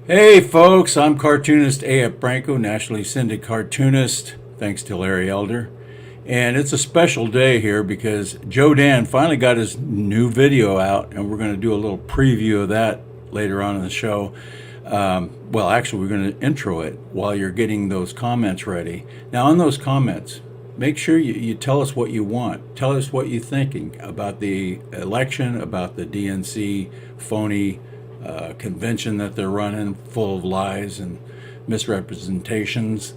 Hey folks, I'm cartoonist A.F. Branco, nationally syndicated cartoonist, thanks to Larry Elder. And it's a special day here because Joe Dan finally got his new video out, and we're going to do a little preview of that later on in the show. Well, actually, we're going to intro it while you're getting those comments ready. Now, on those comments, make sure you tell us what you want. Tell us what you're thinking about the election, about the DNC phony convention that they're running, full of lies and misrepresentations.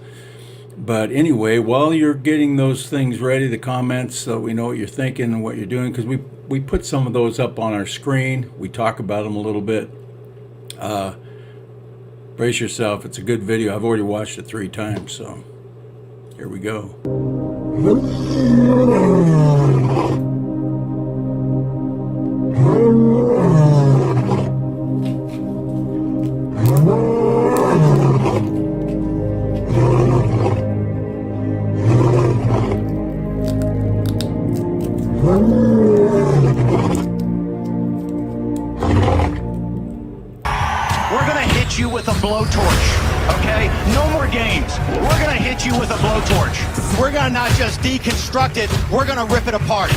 But anyway, while you're getting those things ready, the comments, so we know what you're thinking and what you're doing, because we put some of those up on our screen. We talk about them a little bit. Brace yourself. It's a good video. I've already watched it 3 times, so here we go. You with a blowtorch, okay? No more games. We're gonna hit you with a blowtorch. We're gonna not just deconstruct it, we're gonna rip it apart.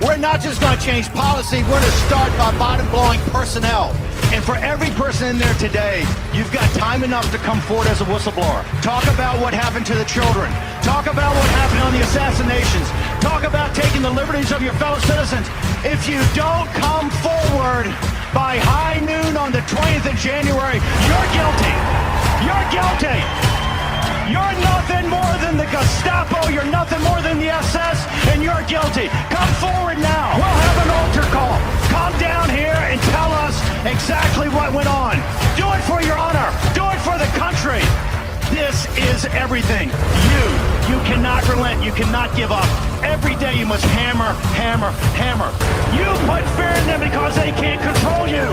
We're not just gonna change policy, we're gonna start by bottom-blowing personnel. And for every person in there today, you've got time enough to come forward as a whistleblower. Talk about what happened to the children. Talk about what happened on the assassinations. Talk about taking the liberties of your fellow citizens. If you don't come forward by high noon on the 20th of January, you're guilty. You're guilty. You're nothing more than the Gestapo. You're nothing more than the SS, and you're guilty. Come forward now. We'll have an altar call. Come down here and tell us exactly what went on. Do it for your honor. Do it for the country. This is everything. You cannot relent. You cannot give up. Every day you must hammer, hammer, hammer. You put fear in them because they can't control you.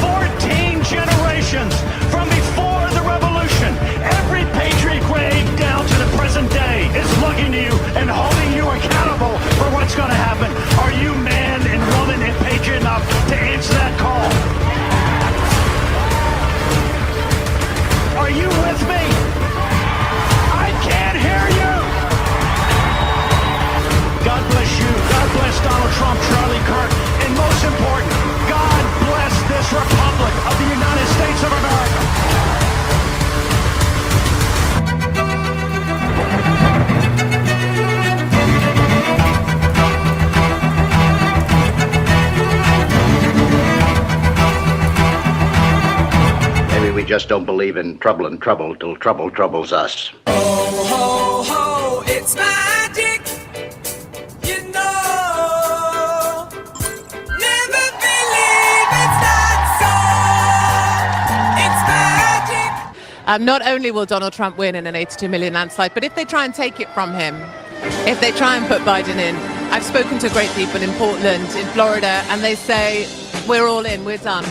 14 generations from before the revolution. Every patriot grave down to the present day is looking to you and holding you accountable for what's going to happen. Are you man and woman and patriot enough to answer that call? Are you with me? I can't hear you. God bless you. God bless Donald Trump, Charlie Kirk, and most important, God bless this Republic of the United States of America. Maybe we just don't believe in trouble and trouble till trouble troubles us. Ho, ho, ho, it's magic. You know, never believe it's not so. It's magic. Not only will Donald Trump win in an 82 million landslide, but if they try and take it from him, if they try and put Biden in, I've spoken to great people in Portland, in Florida, and they say, we're all in, we're done.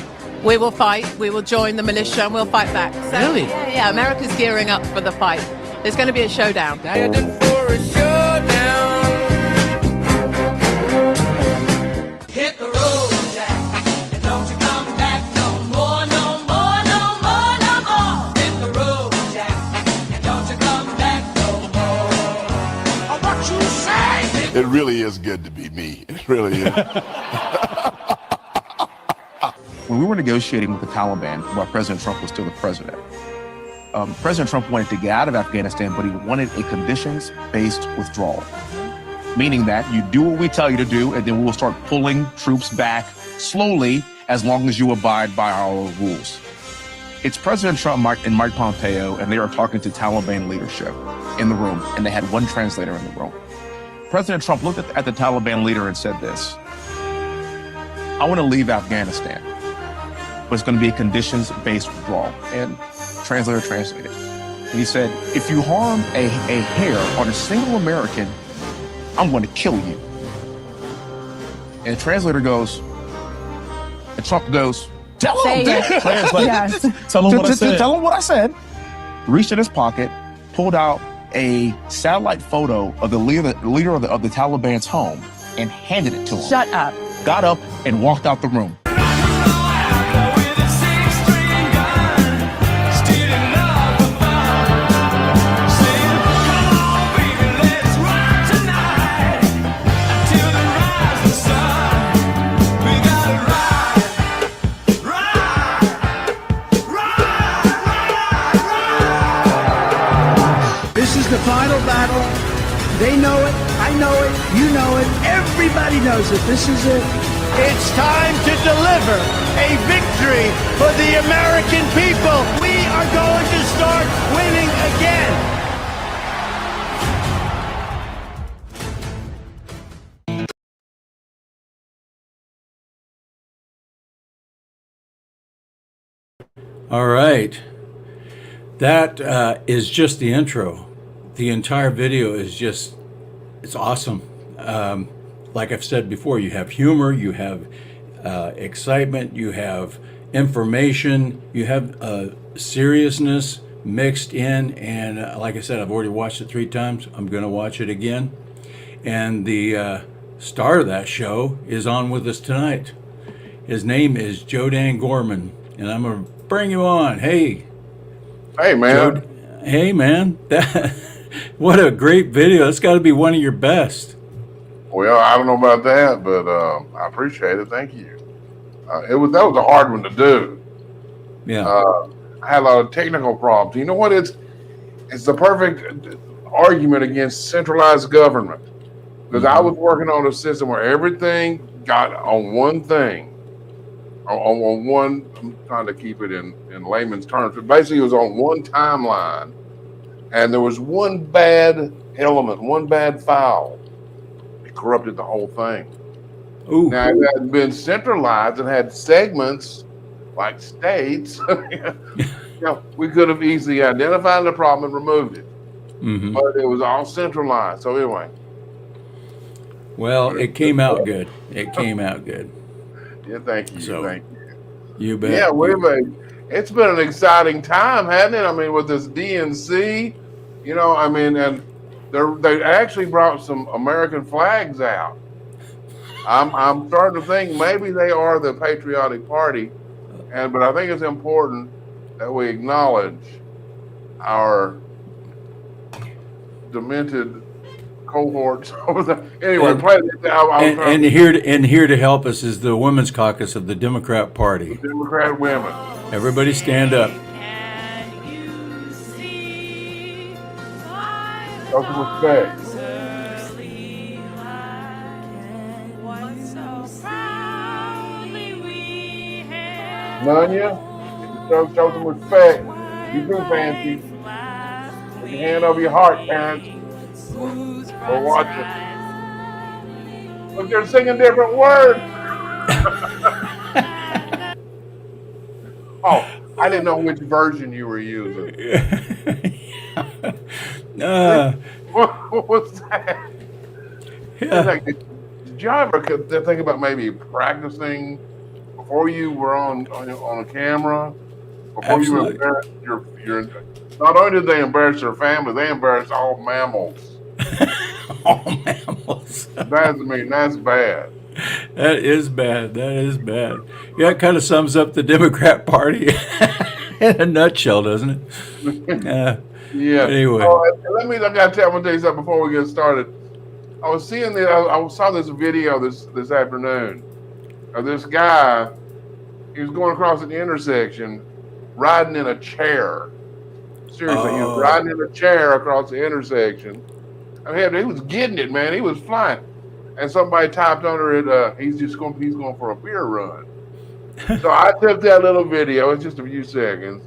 We will fight, we will join the militia, and we'll fight back. So, Really? Yeah, America's gearing up for the fight. There's going to be a showdown. Headed for a showdown. Hit the road, Jack, and don't you come back no more, no more, no more, no more. Hit the road, Jack, and don't you come back no more. What you say? It really is good to be me. It really is. When we were negotiating with the Taliban while President Trump was still the president, President Trump wanted to get out of Afghanistan, but he wanted a conditions-based withdrawal, meaning that you do what we tell you to do, and then we will start pulling troops back slowly as long as you abide by our rules. It's President Trump and Mike Pompeo, and they are talking to Taliban leadership in the room, and they had one translator in the room. President Trump looked at the Taliban leader and said this: I want to leave Afghanistan, but it's going to be a conditions-based withdrawal. And translator translated. And he said, if you harm a hair on a single American, I'm going to kill you. And the translator goes, and Trump goes, tell him. Translate. Yes. Tell him what I said. Tell him what I said. Reached in his pocket, pulled out a satellite photo of the leader of the Taliban's home and handed it to him. Shut up. Got up and walked out the room. final battle. They know it. I know it. You know it. Everybody knows it. This is it. It's time to deliver a victory for the American people. We are going to start winning again. All right. That is just the intro. The entire video is just, it's awesome. Like I've said before, you have humor, you have excitement, you have information, you have seriousness mixed in. And like I said, I've already watched it 3 times. I'm going to watch it again. And the star of that show is on with us tonight. His name is Jodan Gorman. And I'm going to bring you on. Hey. Hey, man. Hey, man. What a great video. That's got to be one of your best. Well, I don't know about that, but I appreciate it. Thank you. That was a hard one to do. Yeah. I had a lot of technical problems. You know what? It's the perfect argument against centralized government. Because I was working on a system where everything got on one thing. On one, I'm trying to keep it in layman's terms, but basically it was on one timeline, and there was one bad element, one bad file. It corrupted the whole thing. Ooh. Now, if it had been centralized and had segments like states, we could have easily identified the problem and removed it. Mm-hmm. But it was all centralized. So anyway. Well, it came out good. It came out good. Yeah, thank you. So, thank you. You bet. Yeah, it's been an exciting time, hasn't it? I mean, with this DNC, and they actually brought some American flags out. I'm starting to think maybe they are the patriotic party, but I think it's important that we acknowledge our demented cohorts over there. Anyway, and here to help us is the Women's Caucus of the Democrat Party. Democrat women. Everybody stand up. Show some respect. Nanya, show some respect. You do fancy. Put your hand over your heart, parents. Or watch it. Look, they're singing different words. Oh, I didn't know which version you were using. What was that? Yeah. Did you ever think about maybe practicing before you were on a camera? Before Absolutely. you embarrassed your not only did they embarrass their family, they embarrassed all mammals. All mammals. That's bad. That is bad. That is bad. Yeah, it kind of sums up the Democrat Party in a nutshell, doesn't it? Yeah. Anyway. I gotta tell you something before we get started. I was seeing I saw this video this afternoon of this guy. He was going across an intersection, riding in a chair. Seriously, he was riding in a chair across the intersection. I mean, he was getting it, man. He was flying. And somebody typed under it, he's going for a beer run. So I took that little video, it's just a few seconds,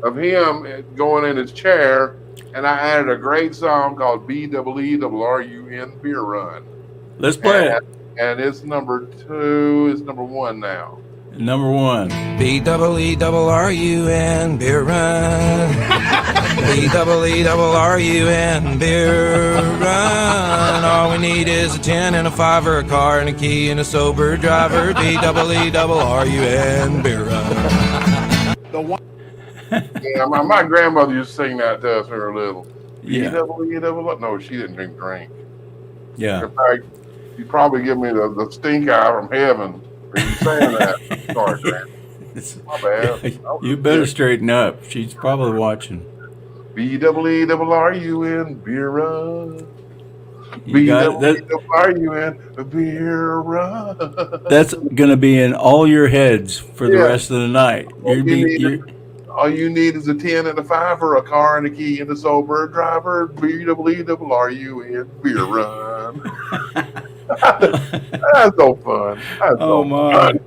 of him going in his chair, and I added a great song called BEERUN Beer Run. Let's play it. And it's number 2, it's number 1 now. Number 1. BEERUN Beer Run. BEERUN Beer Run. All we need is a 10 and a 5 or a car and a key and a sober driver. BEERUN Beer Run. Yeah, my grandmother used to sing that to us when we were little. Yeah. No, she didn't drink. Yeah. In fact, she'd probably give me the stink eye from heaven for you saying that. Sorry, Grandma. My bad. You better straighten up. She's probably watching. BEERUN Beer Run. BEERUN Beer Run. That's going to be in all your heads for the rest of the night. All you need is a 10 and a 5 or a car and a key and a sober driver. Beatable, are you in beer run? That's so fun. That's Oh so my. fun.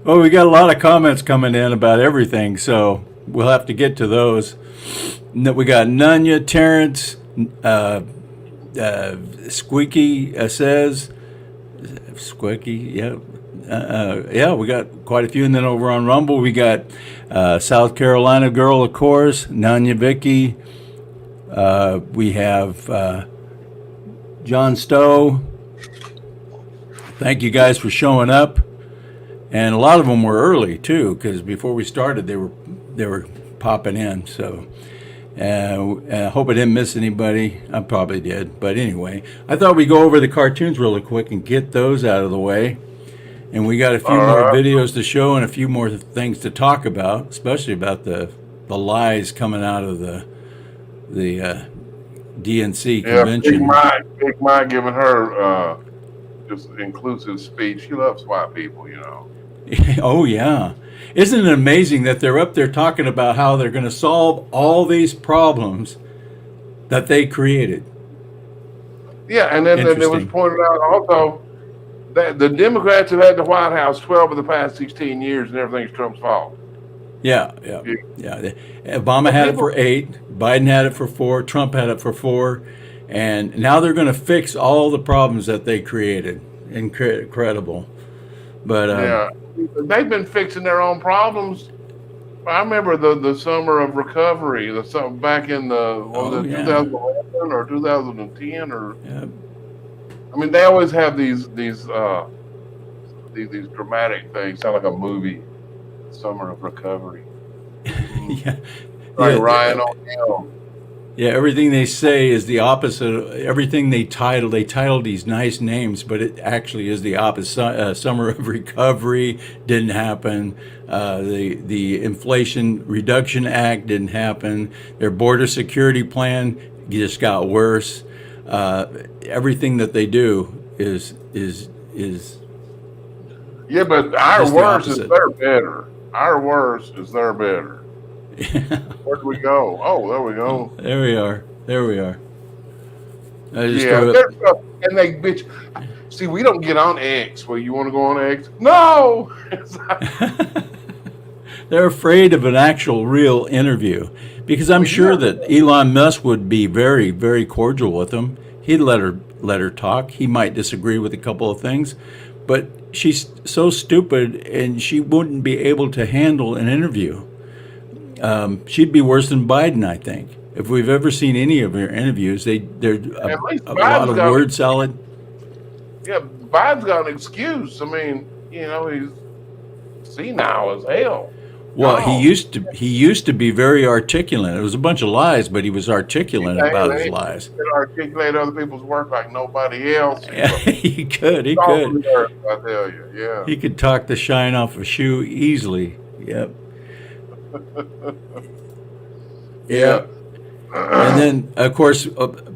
Well, we got a lot of comments coming in about everything, so we'll have to get to those. We got Nunya, Terrence, Squeaky says, Squeaky, yeah. Yeah, we got quite a few. And then over on Rumble, we got South Carolina girl, of course, Nanya Vicky. We have John Stowe. Thank you guys for showing up. And a lot of them were early too, because before we started, they were popping in. So I hope I didn't miss anybody. I probably did, but anyway, I thought we'd go over the cartoons really quick and get those out of the way. And we got a few more videos to show and a few more things to talk about, especially about the lies coming out of the DNC convention. Big Mike giving her just inclusive speech. She loves white people, you know. Oh, yeah. Isn't it amazing that they're up there talking about how they're going to solve all these problems that they created? Yeah, and then it was pointed out also that the Democrats have had the White House 12 of the past 16 years, and everything's Trump's fault. Yeah. Obama had it for 8, Biden had it for 4, Trump had it for 4, and now they're going to fix all the problems that they created. Incredible. But yeah, they've been fixing their own problems. I remember the summer of recovery, back in the 2011 or 2010 or. Yeah. I mean, they always have these dramatic things. Sound like a movie. Summer of recovery. Yeah. Like Ryan O'Neal. Yeah, everything they say is the opposite of everything they title. They title these nice names, but it actually is the opposite. Summer of recovery didn't happen. The Inflation Reduction Act didn't happen. Their border security plan just got worse. Everything that they do is yeah, but our worst is their better. Our worst is their better. Where do we go? Oh, there we go. There we are. And they bitch. See, we don't get on X. Well, you want to go on X? No. They're afraid of an actual real interview because I'm sure that Elon Musk would be very, very cordial with them. He'd let her talk. He might disagree with a couple of things, but she's so stupid and she wouldn't be able to handle an interview. She'd be worse than Biden, I think. If we've ever seen any of her interviews, they're a lot of word salad. Yeah, Biden's got an excuse. I mean, you know, he's senile as hell. Well, he used to be very articulate. It was a bunch of lies, but he was articulate about his lies. He could articulate other people's work like nobody else. He could. I tell you, yeah. He could talk the shine off a shoe easily. Yep. Yeah. And then, of course,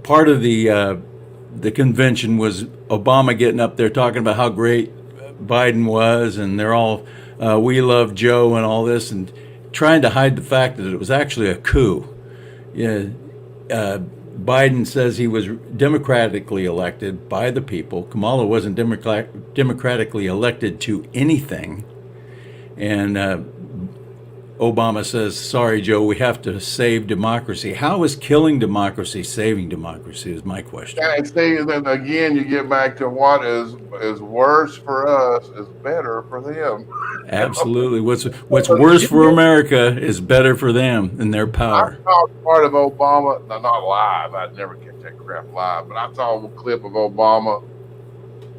part of the convention was Obama getting up there talking about how great Biden was, and they're all we love Joe and all this, and trying to hide the fact that it was actually a coup. Yeah, Biden says he was democratically elected by the people. Kamala wasn't democratically elected to anything, and Obama says, sorry, Joe, we have to save democracy. How is killing democracy saving democracy is my question. And then again, you get back to what is worse for us is better for them. Absolutely. What's worse for America is better for them and their power. I saw part of Obama, not live, I'd never catch that crap live, but I saw a clip of Obama,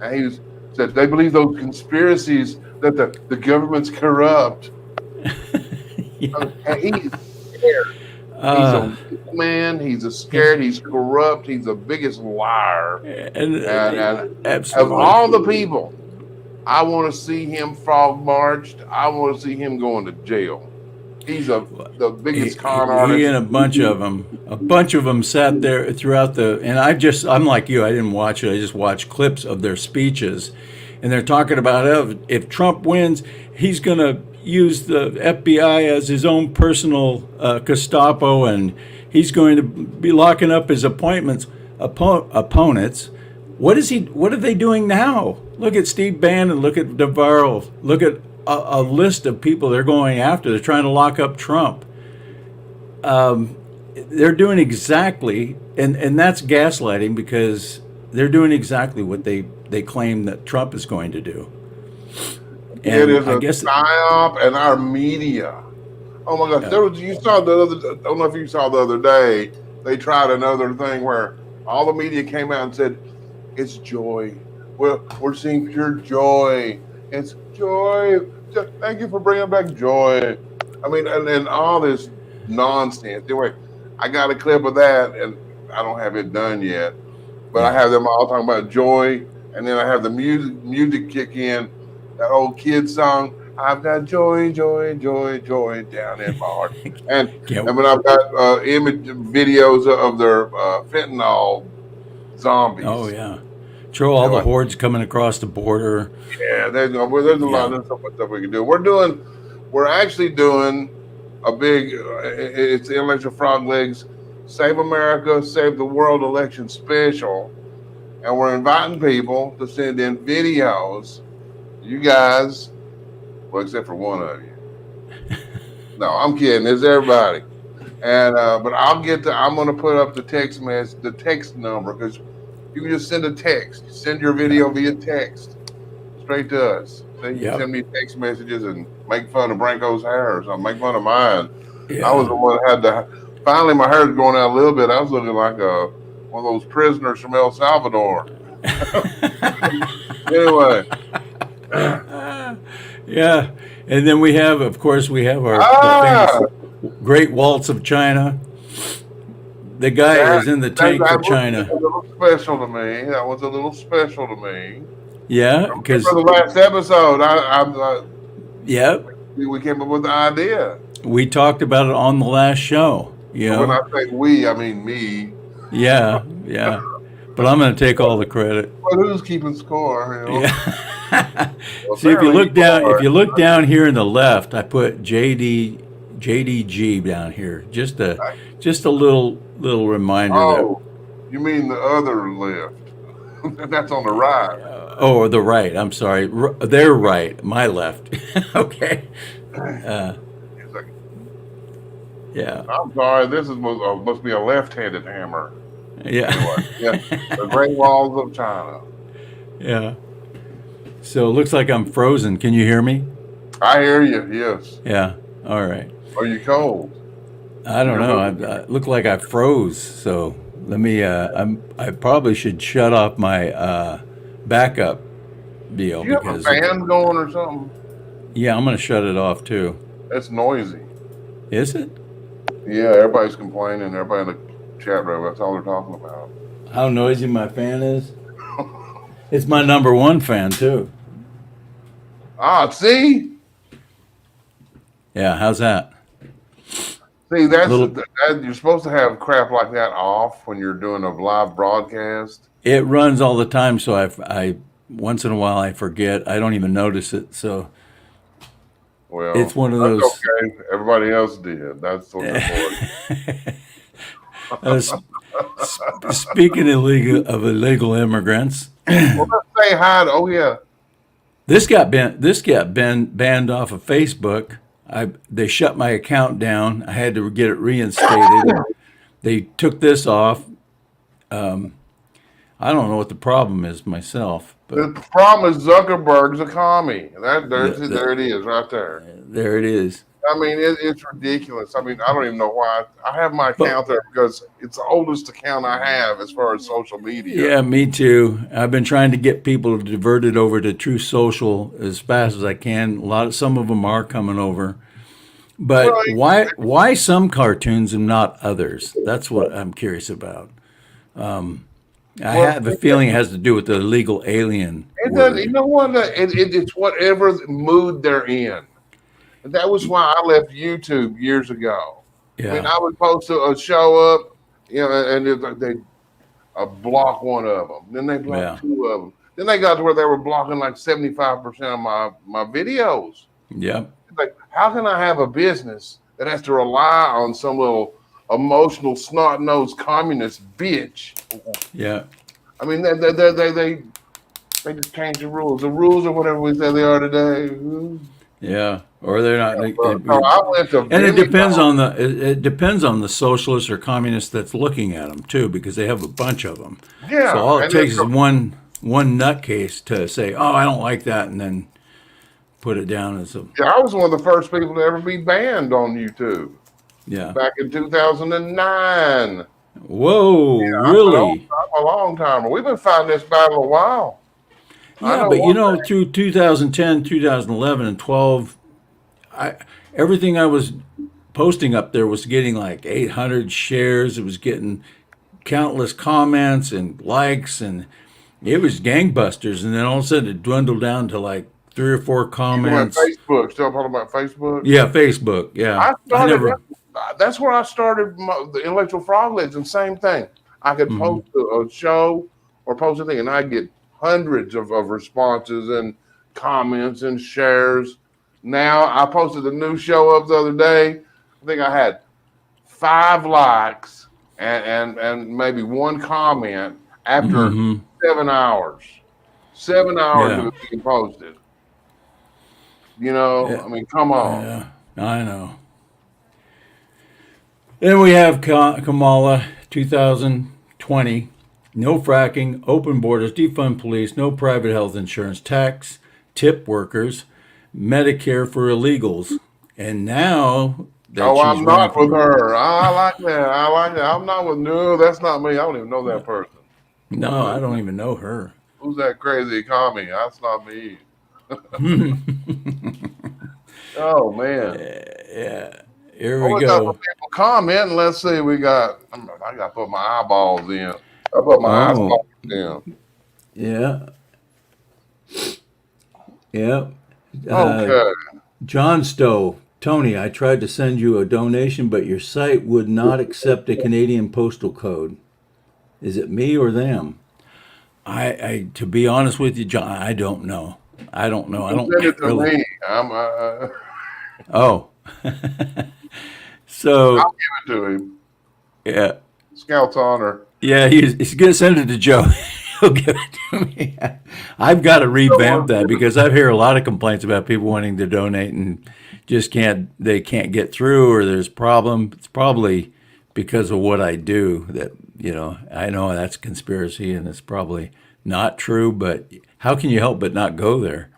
and he said they believe those conspiracies that the government's corrupt. Yeah. He's scared. He's a man. He's scared. He's corrupt. He's the biggest liar. And absolutely. Of all the people, I want to see him frog marched. I want to see him going to jail. He's the biggest con artist. He and a bunch of them sat there throughout and I'm like you. I didn't watch it. I just watched clips of their speeches, and they're talking about if Trump wins, he's gonna use the FBI as his own personal Gestapo, and he's going to be locking up his opponents. What are they doing now? Look at Steve Bannon. Look at Navarro. Look at a list of people they're going after. They're trying to lock up Trump. They're doing exactly, and that's gaslighting, because they're doing exactly what they claim that Trump is going to do. And it is I a guess psyop, and our media. Oh my gosh! You saw the other. I don't know if you saw the other day. They tried another thing where all the media came out and said, "It's joy. We're seeing pure joy. It's joy. Thank you for bringing back joy." I mean, and all this nonsense. Anyway, I got a clip of that, and I don't have it done yet, but I have them all talking about joy, and then I have the music kick in. That old kid song, I've got joy, joy, joy, joy down in my heart. And when I've got image videos of their fentanyl zombies. Oh, yeah. Show all the hordes coming across the border. Yeah, there's a lot of stuff we can do. We're actually doing a big, it's the Intellectual Frog Legs Save America, Save the World election special. And we're inviting people to send in videos. You guys, well, except for one of you. No, I'm kidding. It's everybody. And but I'm going to put up the text number, because you can just send a text. Send your video via text straight to us. So you can send me text messages and make fun of Branco's hair or something. Make fun of mine. Yeah. I was the one that had to. Finally, my hair's growing out a little bit. I was looking like one of those prisoners from El Salvador. Anyway. Yeah, and then we have, of course, our famous Great Waltz of China. The guy is in the tank for China. That was a little special to me. That was a little special to me. Yeah, because for the last episode, we came up with the idea. We talked about it on the last show. You know? When I say we, I mean me. Yeah. But I'm going to take all the credit. Well, who's keeping score? You know? Yeah. See, if you look down here in the left, I put JDG down here. Just a little reminder. Oh, you mean the other left? That's on the right. Or the right. I'm sorry. They're right. My left. Okay. Yeah. I'm sorry. This must be a left-handed hammer. Yeah. Anyway, the Great Walls of China. Yeah. So it looks like I'm frozen. Can you hear me? I hear you. Yes. Yeah. All right. Are you cold? I don't know. I look like I froze. So let me. I probably should shut off my backup deal. You have a fan going or something? Yeah, I'm going to shut it off too. It's noisy. Is it? Yeah, everybody's complaining. Everybody in the chat room. That's all they're talking about. How noisy my fan is? It's my number one fan too. See? Yeah, how's that? See, you're supposed to have crap like that off when you're doing a live broadcast. It runs all the time, so I once in a while I forget. I don't even notice it. So, well, it's one of those. Okay, everybody else did. That's what's important. Speaking of illegal immigrants. Well, let's say hi to, This got banned off of Facebook. They shut my account down. I had to get it reinstated. They took this off. I don't know what the problem is myself. But the problem is Zuckerberg's a commie. There it is, right there. There it is. I mean, it's ridiculous. I mean, I don't even know why. I have my account there because it's the oldest account I have as far as social media. Yeah, me too. I've been trying to get people to divert it over to True Social as fast as I can. Some of them are coming over. But why some cartoons and not others? That's what I'm curious about. I have a feeling it has to do with the illegal alien. It does. You know what? It's whatever mood they're in. That was why I left YouTube years ago. Yeah. I mean, I would post a show up, and they block one of them. Then they block two of them. Then they got to where they were blocking like 75% of my videos. Yep. Like, how can I have a business that has to rely on some little emotional snot-nosed communist bitch? Yeah. I mean, they just change the rules. The rules are whatever we say they are today. Yeah. Or they're not. So I went to And it depends Vimeo. on it depends on the socialist or communist that's looking at them too, because they have a bunch of them. Yeah, So all it and takes then- is one nutcase to say, "Oh, I don't like that," and then put it down as a Yeah, I was one of the first people to ever be banned on YouTube yeah. back in 2009. Whoa, I'm really? a long timer. We've been fighting this battle a while. I Yeah, know but you one know, thing. through 2010, 2011, and 12, everything I was posting up there was getting like 800 shares. It was getting countless comments and likes, and it was gangbusters. And then all of a sudden, it dwindled down to like 3 or 4 You comments. went Facebook. Still talking about Facebook? Yeah, Facebook. Yeah, I I started. never. That's where I started the intellectual frog legend. Same thing. I could post a show or post a thing, and I'd get hundreds of responses and comments and shares. Now I posted a new show up the other day. I think I had 5 likes and maybe 1 comment after 7 hours. 7 hours Yeah. of it being posted. You know, Yeah. I mean, come on. Yeah, I know. Then we have Kamala, 2020. No fracking, open borders, defund police, no private health insurance, tax, tip workers, Medicare for illegals. And now that Oh, she's I'm not running with for- her. I like that. I like that. I'm not with. No, that's not me. I don't even know that person. No, I don't even know her. Who's that crazy commie? That's not me. Oh man. Yeah, here Oh, we we got some go. people commenting. Let's see. I got to put my eyeballs in. I put my Oh. eyeballs in. Yeah. Yeah. Okay. John Stowe, Tony, I tried to send you a donation, but your site would not accept a Canadian postal code. Is it me or them? I to be honest with you, John, I don't know. I don't know. I don't Send it to really. me. Oh. So I'll give it to him. yeah, Scout's honor. yeah, he's gonna send it to Joe. He'll give it to me. I've got to revamp that because I hear a lot of complaints about people wanting to donate and just can't. They can't get through, or there's problem. It's probably because of what I do. That I know that's conspiracy, and it's probably not true. But how can you help but not go there?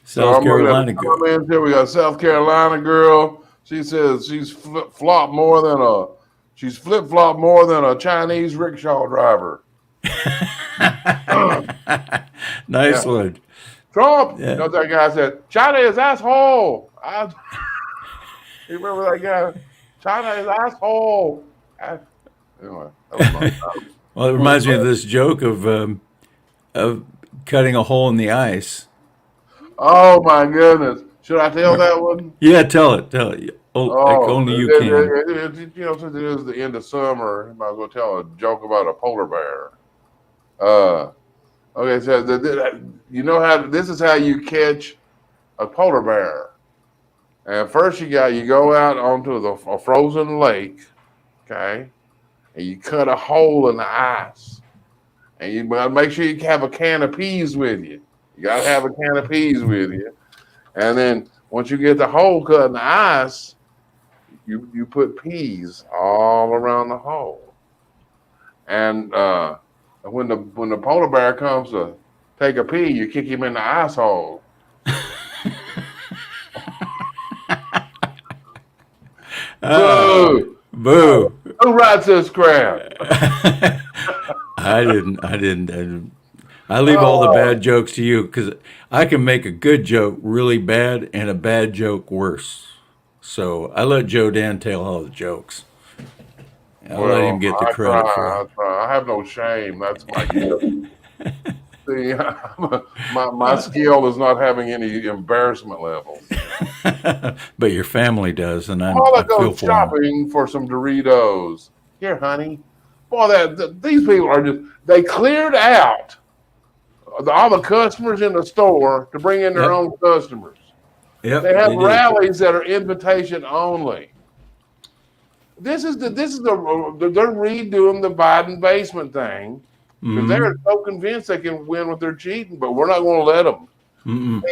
South Carolina girl. Comments here. We got South Carolina girl. She says she's flip flop more than a Chinese rickshaw driver. Nice one. Trump, Yeah. you know what that guy said? China is asshole. You remember that guy? China is asshole. Anyway, that was my time. Well, it reminds me of this joke of cutting a hole in the ice. Oh my goodness! Should I tell that one? Yeah, tell it. Like only you can. Since it is the end of summer, I might as well tell a joke about a polar bear. Okay, so this is how you catch a polar bear. And first you go out onto a frozen lake, okay, and you cut a hole in the ice, and you gotta make sure you have a can of peas with you. You gotta have a can of peas with you, and then once you get the hole cut in the ice, you put peas all around the hole, and when the polar bear comes to take a pee, you kick him in the ice hole. Boo! Boo! Who writes this crap? I didn't. I leave all the bad jokes to you because I can make a good joke really bad and a bad joke worse. So I let Joe Dan tell all the jokes. I'll let him get the credit for it. I have no shame. That's my gift. See, my skill is not having any embarrassment levels. But your family does, and I While I feel go for them. shopping for some Doritos. Here, honey. Boy, these people are they cleared out all the customers in the store to bring in their own customers. Yep, They have did. rallies that are invitation only. This is the they're redoing the Biden basement thing because they're so convinced they can win with their cheating, but we're not going to let them.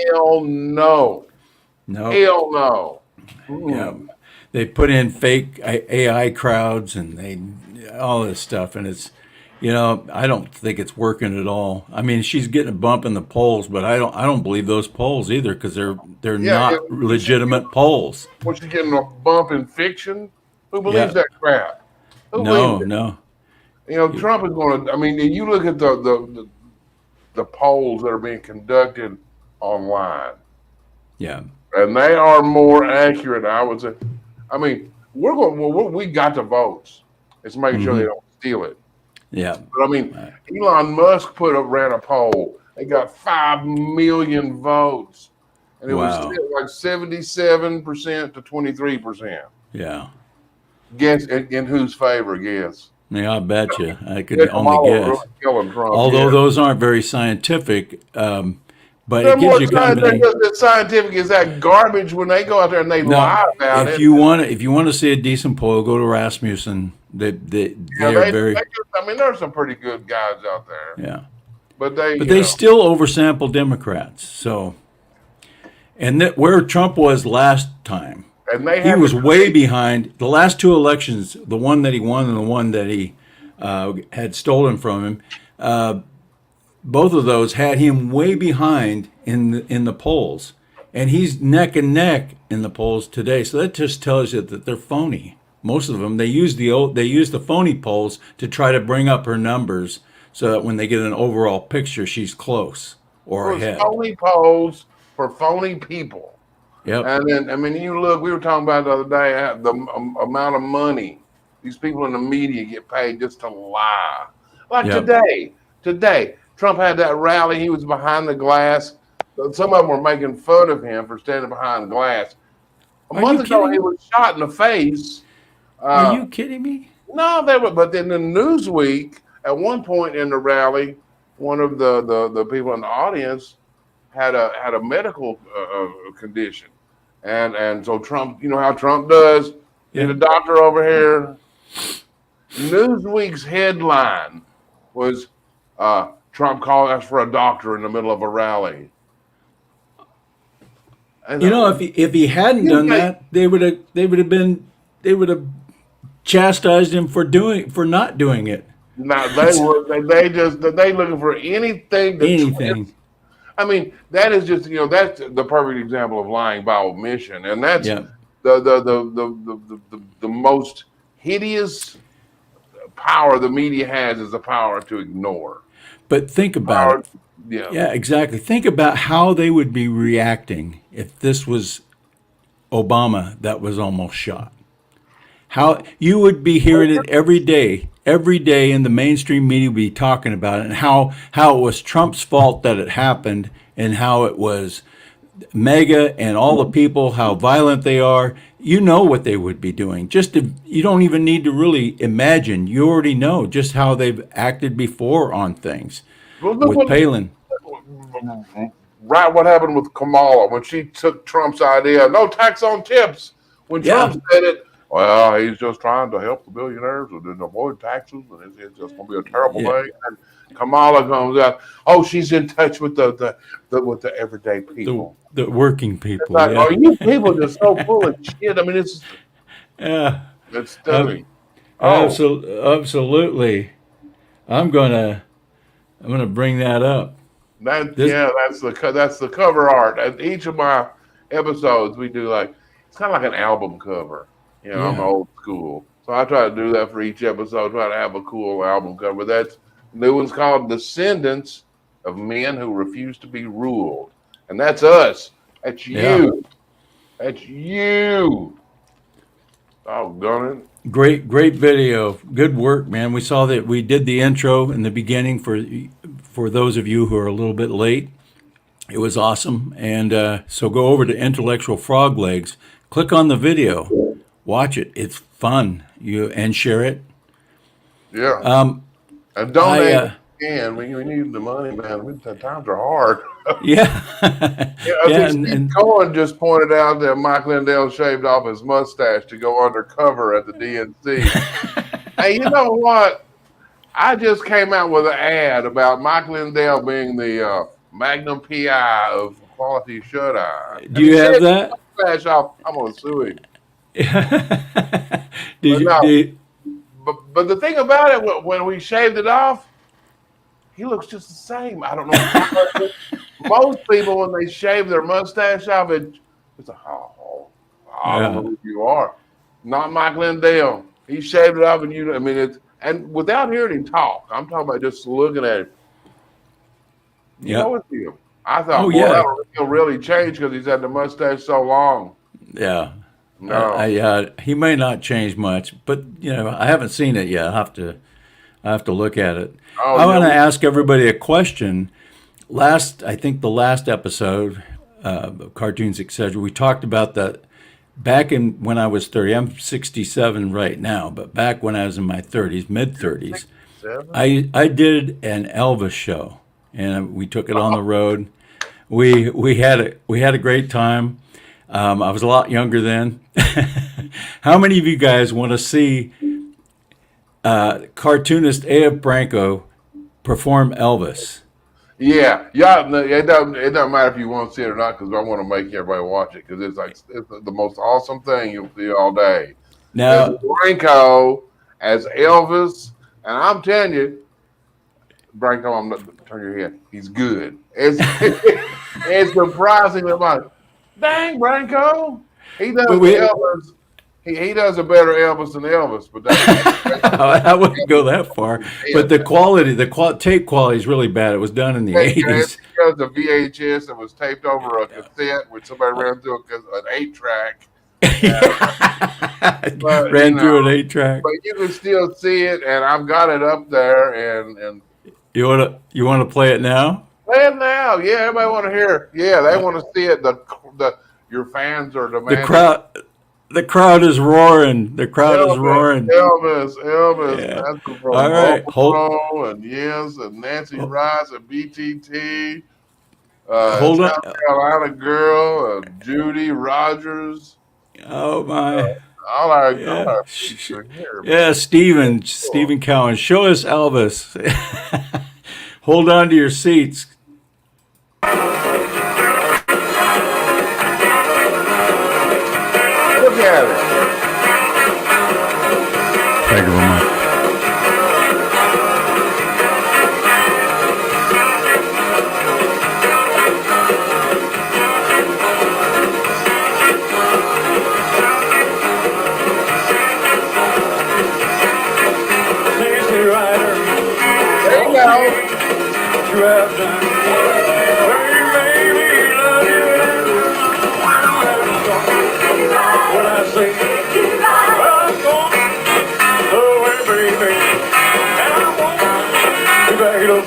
Hell no. No. Hell no. Yeah, they put in fake AI crowds and all this stuff, and it's, I don't think it's working at all. I mean, she's getting a bump in the polls, but I don't believe those polls either because they're not legitimate polls. Was she getting a bump in fiction? Who believes that crap? Who believes it? No. Trump is going to. I mean, you look at the polls that are being conducted online. Yeah. And they are more accurate, I would say. I mean, we got the votes. It's making sure they don't steal it. Yeah. But I mean, Elon Musk ran a poll. They got 5 million votes. And it was still like 77% to 23%. Yeah. Guess in whose favor, guess. Yeah, I bet you. I could only guess. Really Trump, although those aren't very scientific, but they're it gives more you kind of an scientific is that garbage when they go out there and they lie about it. If you want to see a decent poll, go to Rasmussen. They're very. I mean, there's some pretty good guys out there. Yeah, but they still oversample Democrats. So, and where Trump was last time, and he was way behind. The last two elections, the one that he won and the one that he had stolen from him. Both of those had him way behind in the polls, and he's neck and neck in the polls today. So that just tells you that they're phony. Most of them, they use the phony polls to try to bring up her numbers, so that when they get an overall picture, she's close or ahead. Phony polls for phony people. Yep. And then, I mean, you look. We were talking about the other day the amount of money these people in the media get paid just to lie. Like today. Trump had that rally. He was behind the glass. Some of them were making fun of him for standing behind glass. A month ago, he was shot in the face. Are you kidding me? No, they were. But then the Newsweek, at one point in the rally, one of the people in the audience had a medical condition, and so Trump, you know how Trump does. Yeah. The doctor over here. Newsweek's headline was. Trump us for a doctor in the middle of a rally. And if he hadn't done that, they would have chastised him for not doing it. No, they looking for anything. Anything. I mean, that is just that's the perfect example of lying by omission, and that's the most hideous power the media has is the power to ignore. But think about it. Yeah, exactly. Think about how they would be reacting if this was Obama that was almost shot. How you would be hearing it every day in the mainstream media would be talking about it, and how it was Trump's fault that it happened, and how it was MAGA and all the people, how violent they are. You know what they would be doing. You don't even need to really imagine. You already know just how they've acted before on things. With Palin. Right, what happened with Kamala when she took Trump's idea, no tax on tips. When Trump said it, well, he's just trying to help the billionaires and avoid taxes, and it's just going to be a terrible thing. And Kamala comes out, she's in touch with the everyday people. The working people. It's like, are you people just so full of shit? I mean, it's stunning. Absolutely. I'm gonna bring that up. That's the cover art. At each of my episodes, we do it's kind of like an album cover. I'm old school, so I try to do that for each episode. Try to have a cool album cover. That's new one's called "Descendants of Men Who Refuse to Be Ruled," and that's us. That's you. That's you. Doggone it. Great video. Good work, man. We saw that we did the intro in the beginning for those of you who are a little bit late. It was awesome. And so go over to Intellectual Frog Legs, click on the video, watch it. It's fun. And share it. Yeah. And donate can. We need the money, man. The times are hard. Yeah. Yeah, Yeah, Steve Cohen just pointed out that Mike Lindell shaved off his mustache to go undercover at the DNC. Hey, you know what? I just came out with an ad about Mike Lindell being the Magnum PI of Quality Shut Eye. Do you have that? Mustache off, I'm gonna sue him. Did you? no. Did, But the thing about it, when we shaved it off, he looks just the same. I don't know. Most people, when they shave their mustache off, it's like, I don't know who you are. Not Mike Lindell. He shaved it off, and and without hearing him talk, I'm talking about just looking at him. You know it's him. I thought, he'll really change because he's had the mustache so long. Yeah. No. He may not change much, but I haven't seen it yet. I have to look at it. I want to ask everybody a question. I think the last episode of Cartoons Etc, we talked about that back when I was 30. I'm 67 right now, but back when I was in my 30s, mid-30s, I did an Elvis show, and we took it on the road. We had a great time. I was a lot younger then. How many of you guys want to see cartoonist A.F. Branco perform Elvis? Yeah. It doesn't matter if you want to see it or not, because I want to make everybody watch it, because it's the most awesome thing you'll see all day. Now, Branco as Elvis, and I'm telling you, Branco, I'm not turn your head. He's good. It's surprisingly like, dang, Branco. He does Elvis. He does a better Elvis than Elvis, but I wouldn't go that far. But the tape quality is really bad. It was done in the 80s. Because the VHS, it was taped over a cassette, which somebody ran through an 8-track. Ran through an 8-track. But you can still see it, and I've got it up there. And you want to play it now? Play it now, yeah. Everybody want to hear. Yeah, they want to see it. Your fans are demanding. The crowd is roaring. The crowd is roaring. Elvis. Yeah. That's from all right. And Yes, and Nancy Rice, and BTT. Hold on. South Carolina Girl, and Judy Rogers. Oh my! All our here. Yeah, Stephen Cowan. Show us Elvis. Hold on to your seats. Look at it. Thank you very much. There you go.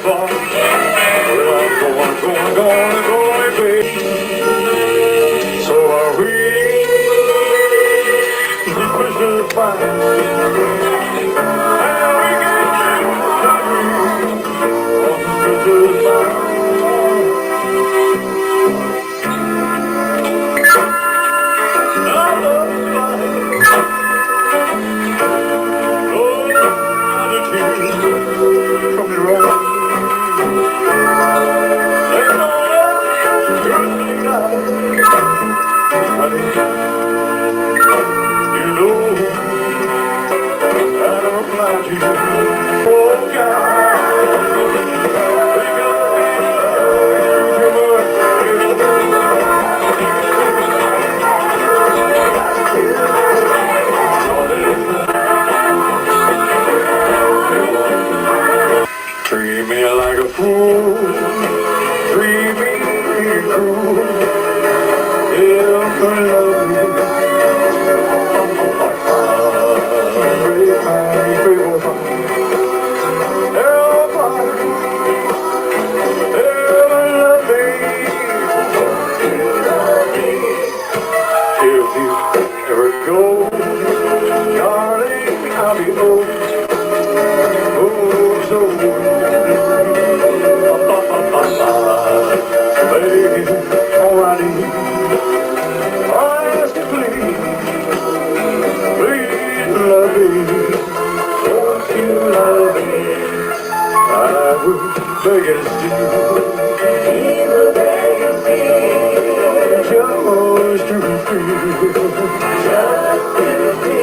Treat me like a fool, treat me cruel, if I love you. Break my people, if you ever go, darling, I'll be oh so all I need. I ask you please, please love me. Won't you love me? I will beg and steal. Even beg and steal. Just to be free. Just to be.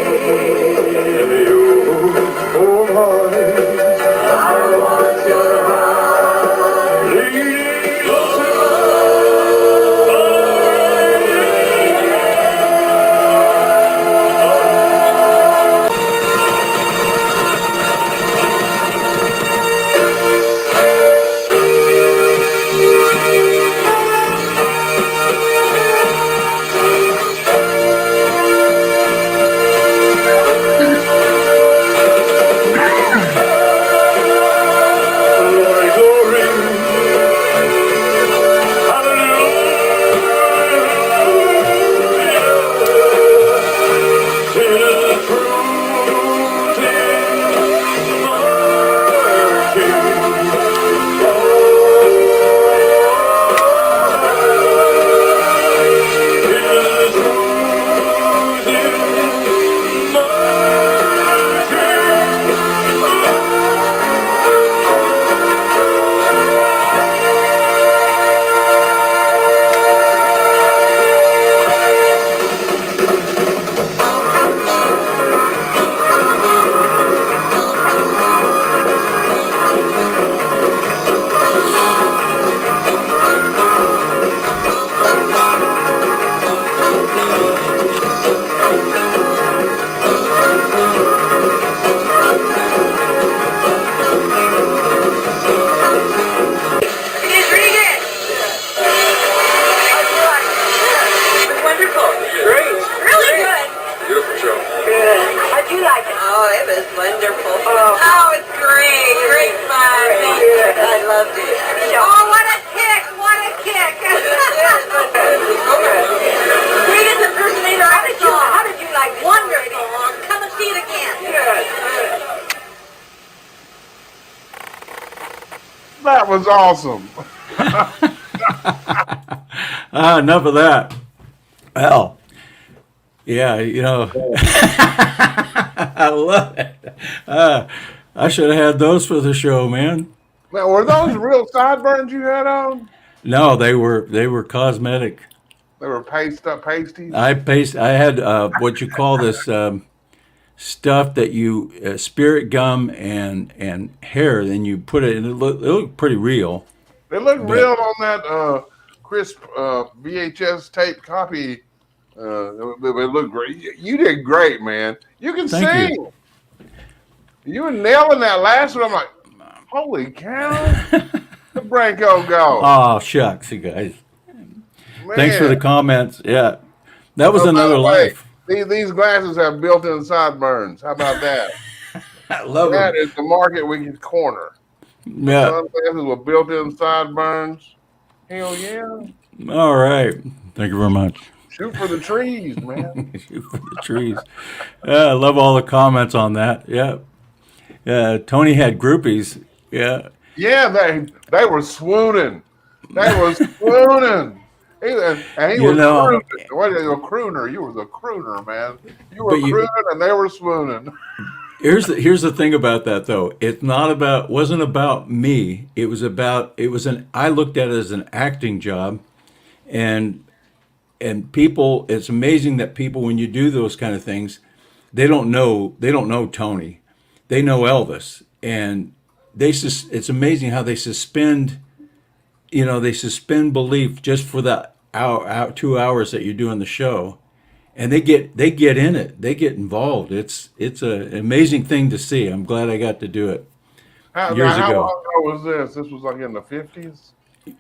In your own heart. I want your heart. Leading us That was awesome. Enough of that. Well, yeah, you know, I love it. I should have had those for the show, man. Now, were those real sideburns you had on? No, they were cosmetic. They were pasties. I had what you call this stuff that you spirit gum and hair. Then you put it, and it looked pretty real. They looked real on that crisp VHS tape copy. It looked great. You did great, man. You can Thank sing. You were nailing that last one. I'm like, holy cow! The Branco go. Oh shucks, you guys. Man. Thanks for the comments. Yeah, that was another by the way, life. These glasses have built-in sideburns. How about that? I love That it. is the market we can corner. Yeah. Sunglasses with built-in sideburns. Hell yeah! All right. Thank you very much. Shoot for the trees, man. Shoot for the trees. I love all the comments on that. Yeah. Tony had groupies. Yeah. Yeah, they were swooning. They were swooning. He was crooning. What is a crooner? You were the crooner, man. You were crooning and they were swooning. Here's the thing about that though. It's wasn't about me. I looked at it as an acting job, and people. It's amazing that people, when you do those kind of things, they don't know Tony, they know Elvis, and it's amazing how they suspend. They suspend belief just for the 2 hours that you're doing the show, and they get in it. They get involved. It's an amazing thing to see. I'm glad I got to do it years ago. How long ago was this? This was like in the 50s? In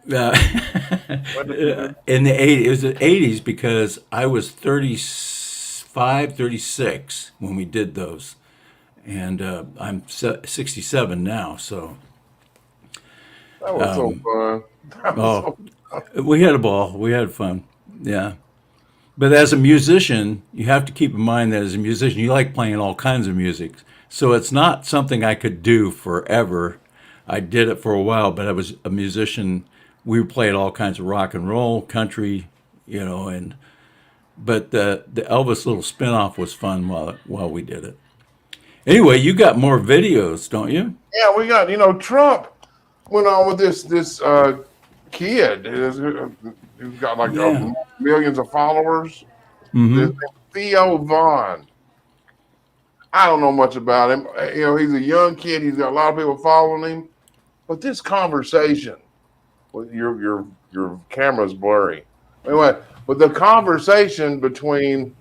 the 80s. It was the 80s because I was 35, 36 when we did those, and I'm 67 now. So that was so fun. We had a ball. We had fun. Yeah. But as a musician, you have to keep in mind that as a musician, you like playing all kinds of music. So it's not something I could do forever. I did it for a while, but I was a musician we played all kinds of rock and roll, country, but the Elvis little spinoff was fun while we did it. Anyway, you got more videos, don't you? Yeah, we got, Trump went on with this kid who's got like millions of followers. Mm-hmm. Theo Vaughn. I don't know much about him. He's a young kid. He's got a lot of people following him. But this conversation, well, your camera's blurry. Anyway, but the conversation between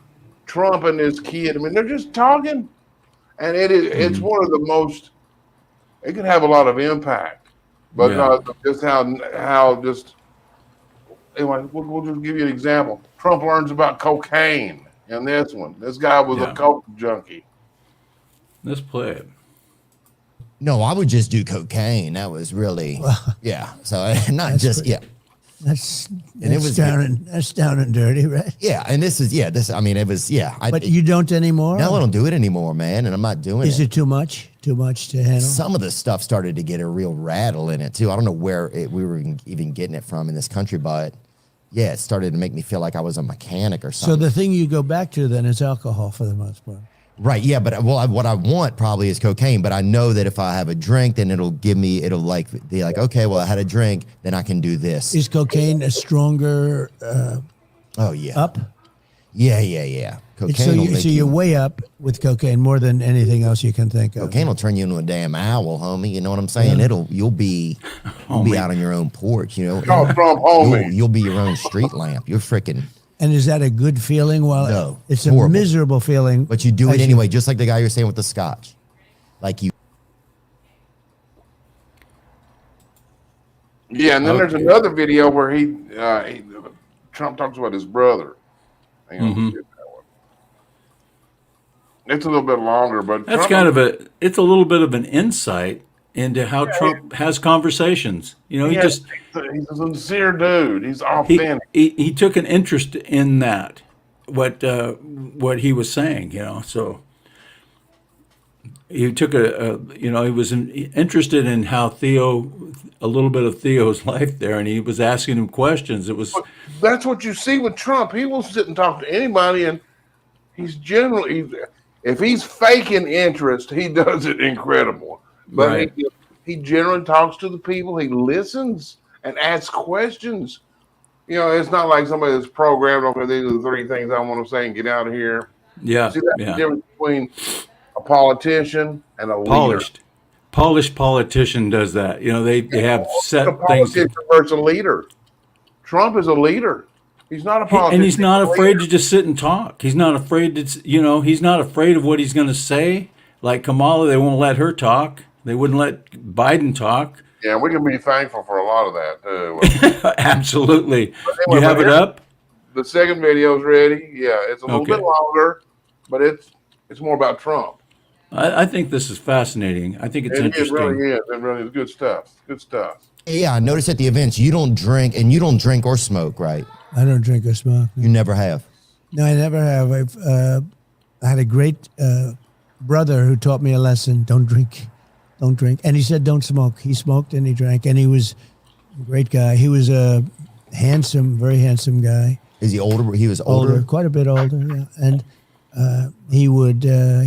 Trump and this kid, they're just talking, and it's one of the most. It can have a lot of impact, but just how just. Anyway, we'll just give you an example. Trump learns about cocaine in this one. This guy was a coke junkie. Let's play it. No, I would just do cocaine. That was really, So not just, That's down and dirty, right? Yeah, and this is, it was, But you don't anymore? No, I don't do it anymore, man, and I'm not doing it. Is it too much? Too much to handle? Some of the stuff started to get a real rattle in it, too. I don't know where we were even getting it from in this country, but it started to make me feel like I was a mechanic or something. So the thing you go back to then is alcohol for the most part. Right, yeah, but what I want probably is cocaine, but I know that if I have a drink, then it'll be like, okay, well, I had a drink, then I can do this. Is cocaine a stronger up? Yeah. Cocaine so you're way up with cocaine more than anything else you can think of. Cocaine will turn you into a damn owl, homie. You know what I'm saying? Yeah. You'll be out on your own porch, Call Trump homie. You'll be your own street lamp. You're freaking... And is that a good feeling? Well, no, it's horrible. A miserable feeling. But you do it anyway, just like the guy you're saying with the scotch. Like you. Yeah, and then there's another video where Trump talks about his brother. Hang on, let's get that one. It's a little bit longer, but that's it's a little bit of an insight into how Trump has conversations. He's a sincere dude. He's authentic. He took an interest in that, what he was saying, so he took he was interested in how a little bit of Theo's life there, and he was asking him questions. That's what you see with Trump. He will sit and talk to anybody, and he's generally, if he's faking interest, he does it incredible. But he generally talks to the people. He listens and asks questions. It's not like somebody that's programmed. Okay, these are the three things I want to say and get out of here. Yeah. See, that's the difference between a politician and a leader. Polished politician does that. They have set a politician things. Versus a leader. Trump is a leader. He's not a politician. And he's not afraid to just sit and talk. He's not afraid he's not afraid of what he's going to say. Like Kamala, they won't let her talk. They wouldn't let Biden talk. Yeah, we can be thankful for a lot of that, too. Absolutely. Do you have it up? The second video is ready. Yeah, it's a little bit longer, but it's more about Trump. I think this is fascinating. I think it's interesting. It really is. It really is good stuff. Good stuff. Yeah, I noticed at the events you don't drink or smoke, right? I don't drink or smoke. You never have? No, I never have. I had a great brother who taught me a lesson. Don't drink. And he said, don't smoke. He smoked and he drank, and he was a great guy. He was a very handsome guy. Is he older? He was older? Quite a bit older, yeah. And he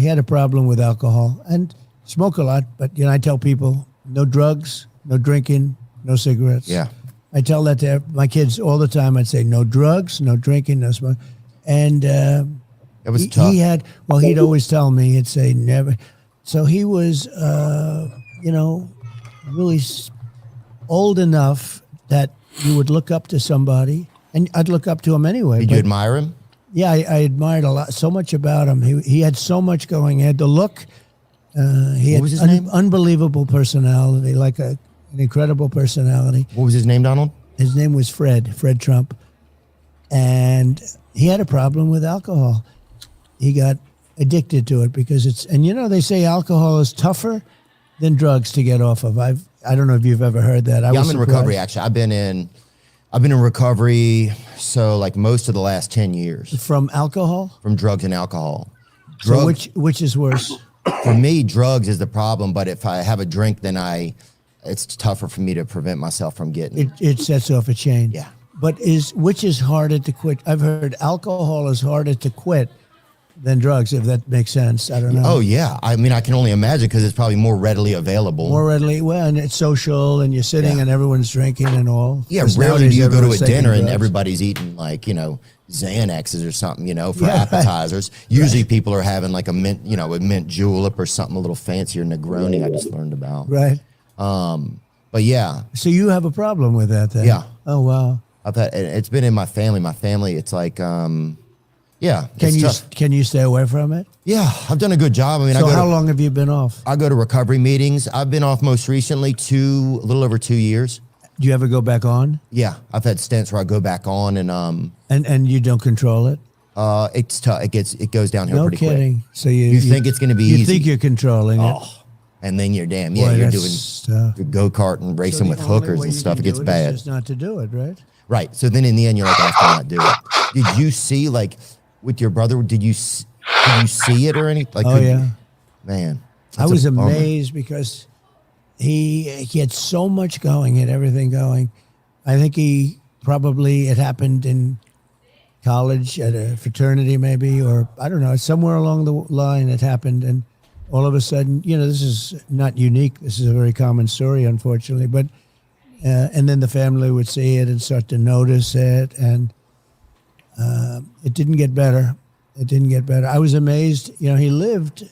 had a problem with alcohol and smoke a lot. But, I tell people, no drugs, no drinking, no cigarettes. Yeah. I tell that to my kids all the time. I'd say, no drugs, no drinking, no smoke. And it was tough. He'd always tell me, he'd say, never. So he was, really old enough that you would look up to somebody, and I'd look up to him anyway. Did you admire him? Yeah, I admired so much about him. He had so much going. He had the look. He what was his name? Unbelievable personality, like an incredible personality. What was his name, Donald? His name was Fred Trump. And he had a problem with alcohol. He got addicted to it because they say alcohol is tougher than drugs to get off of. I don't know if you've ever heard that. I'm in recovery, actually. I've been in recovery like most of the last 10 years. From alcohol? From drugs and alcohol. So which is worse? For me, drugs is the problem, but if I have a drink, then I it's tougher for me to prevent myself from getting. It sets off a chain. Yeah. But which is harder to quit? I've heard alcohol is harder to quit than drugs, if that makes sense. I don't know. Oh yeah, I mean, I can only imagine because it's probably more readily available. More readily, well, and it's social, and you're sitting, and everyone's drinking and all. Yeah, 'Cause rarely do nowadays you go to a everyone's taking dinner and drugs. everybody's eating like, Xanaxes or something, for appetizers. Usually people are having like a mint, a mint julep or something a little fancier, Negroni I just learned about. Right. But yeah. So you have a problem with that then? Yeah. Oh, wow. I've had, it's been in my family. My family, it's like, yeah. Can you stay away from it? Yeah, I've done a good job. I mean, So how long have you been off? I go to recovery meetings. I've been off most recently a little over 2 years. Do you ever go back on? Yeah, I've had stints where I go back on and you don't control it. It's tough. It goes downhill No pretty kidding. quick. So you think it's going to be you easy. think you're controlling it. And then you're damn. Boy, Yeah, you're that's doing tough. go-kart and racing with hookers and stuff. It gets bad. Just not to do it, right? Right. So then in the end, you're like, I have to not do it. Did you see, like, with your brother, did you see it or anything? Like, Oh, yeah. Man. I that's was a bummer. amazed because he had so much going, he had everything going. I think it happened in college at a fraternity maybe, or I don't know, somewhere along the line it happened. And all of a sudden, this is not unique. This is a very common story, unfortunately. But and then the family would see it and start to notice it. And it didn't get better. It didn't get better. I was amazed. He lived